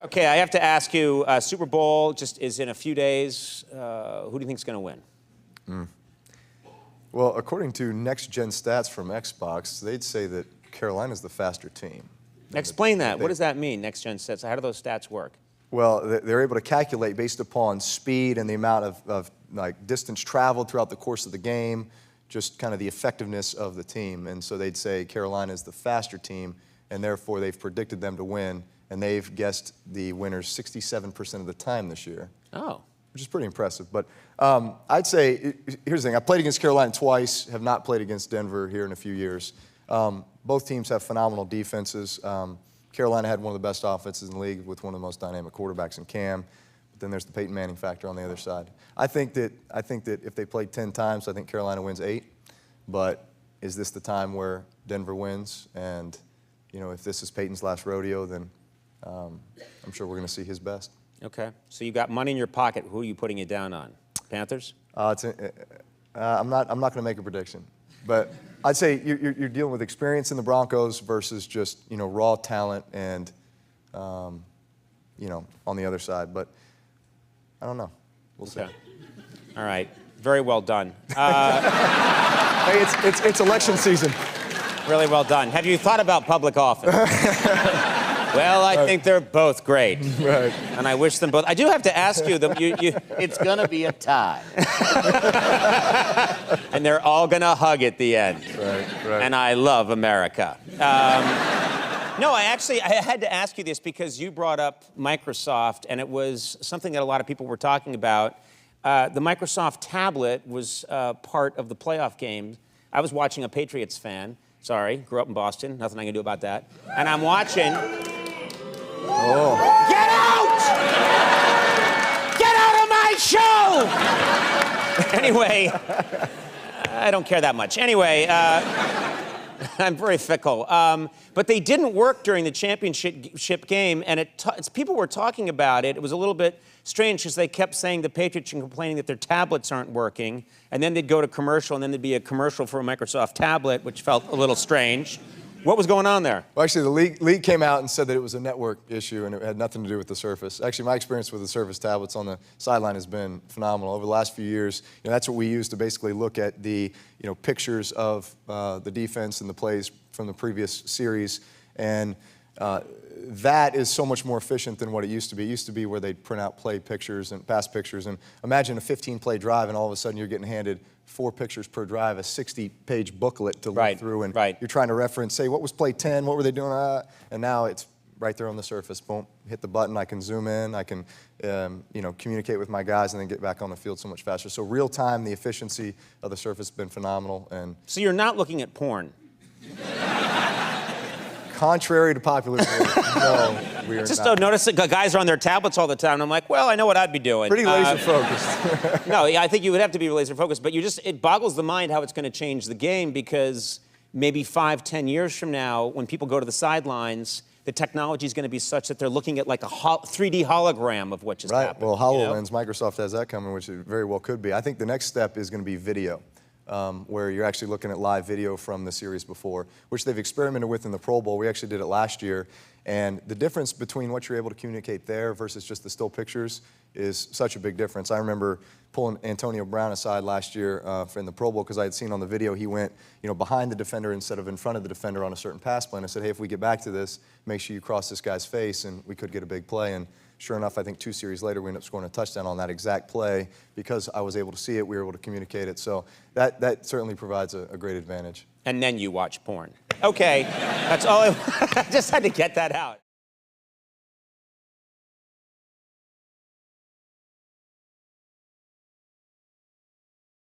Okay, I have to ask you, Super Bowl just is in a few days. Who do you think is going to win? Well, according to next-gen stats from Xbox, they'd say that Carolina's the faster team. Explain that. What does that mean, next-gen stats? How do those stats work? Well, they're able to calculate based upon speed and the amount of like distance traveled throughout the course of the game, just kind of the effectiveness of the team. And so they'd say Carolina is the faster team, and therefore they've predicted them to win, and they've guessed the winners 67% of the time this year. Oh. Which is pretty impressive. But I'd say, here's the thing, I played against Carolina twice, have not played against Denver here in a few years. Both teams have phenomenal defenses. Carolina had one of the best offenses in the league with one of the most dynamic quarterbacks in Cam. But then there's the Peyton Manning factor on the other side. I think that if they played 10 times, I think Carolina wins 8. But is this the time where Denver wins? And you know, if this is Peyton's last rodeo, then I'm sure we're going to see his best. Okay. So you got money in your pocket. Who are you putting it down on? Panthers? I'm not going to make a prediction, but I'd say you're dealing with experience in the Broncos versus just raw talent and on the other side. But I don't know. We'll see. All right. Very well done. Hey, it's election season. Really well done. Have you thought about public office? Well, I think they're both great. Right. And I wish them both. I do have to ask you, It's going to be a tie. and they're all going to hug at the end. Right. And I love America. No, I had to ask you this because you brought up Microsoft, and it was something that a lot of people were talking about. The Microsoft tablet was part of the playoff game. I was watching a Patriots fan. Sorry, grew up in Boston. Nothing I can do about that. And I'm watching. Oh. Get out! Get out of my show! Anyway, I don't care that much. Anyway, I'm very fickle. But they didn't work during the championship game, and people were talking about it. It was a little bit strange because they kept saying the Patriots and complaining that their tablets aren't working, and then they'd go to commercial, and then there'd be a commercial for a Microsoft tablet, which felt a little strange. What was going on there? Well, actually, the league came out and said that it was a network issue and it had nothing to do with the Surface. Actually, my experience with the Surface tablets on the sideline has been phenomenal. Over the last few years, that's what we use to basically look at the pictures of the defense and the plays from the previous series. And that is so much more efficient than what it used to be. It used to be where they'd print out play pictures and pass pictures. And imagine a 15-play drive, and all of a sudden you're getting handed 4 pictures per drive, a 60-page booklet to look through, and you're trying to reference, say, what was play 10, what were they doing? And now it's right there on the Surface. Boom, hit the button, I can zoom in, I can communicate with my guys and then get back on the field so much faster. So real time, the efficiency of the Surface has been phenomenal. And so you're not looking at porn? Contrary to popular belief, no, we are just not. don't notice that guys are on their tablets all the time. And I'm like, well, I know what I'd be doing. Pretty laser focused. No, I think you would have to be laser focused, but it boggles the mind how it's going to change the game, because maybe 5-10 years from now, when people go to the sidelines, the technology is going to be such that they're looking at like a 3D hologram of what just happened. Well, HoloLens, Microsoft has that coming, which it very well could be. I think the next step is going to be video. Where you're actually looking at live video from the series before, which they've experimented with in the Pro Bowl. We actually did it last year. And the difference between what you're able to communicate there versus just the still pictures is such a big difference. I remember pulling Antonio Brown aside last year in the Pro Bowl because I had seen on the video he went behind the defender instead of in front of the defender on a certain pass play. And I said, hey, if we get back to this, make sure you cross this guy's face, and we could get a big play. And sure enough, I think 2 series later, we ended up scoring a touchdown on that exact play because I was able to see it, we were able to communicate it. So that certainly provides a great advantage. And then you watch porn. Okay, that's all I just had to get that out.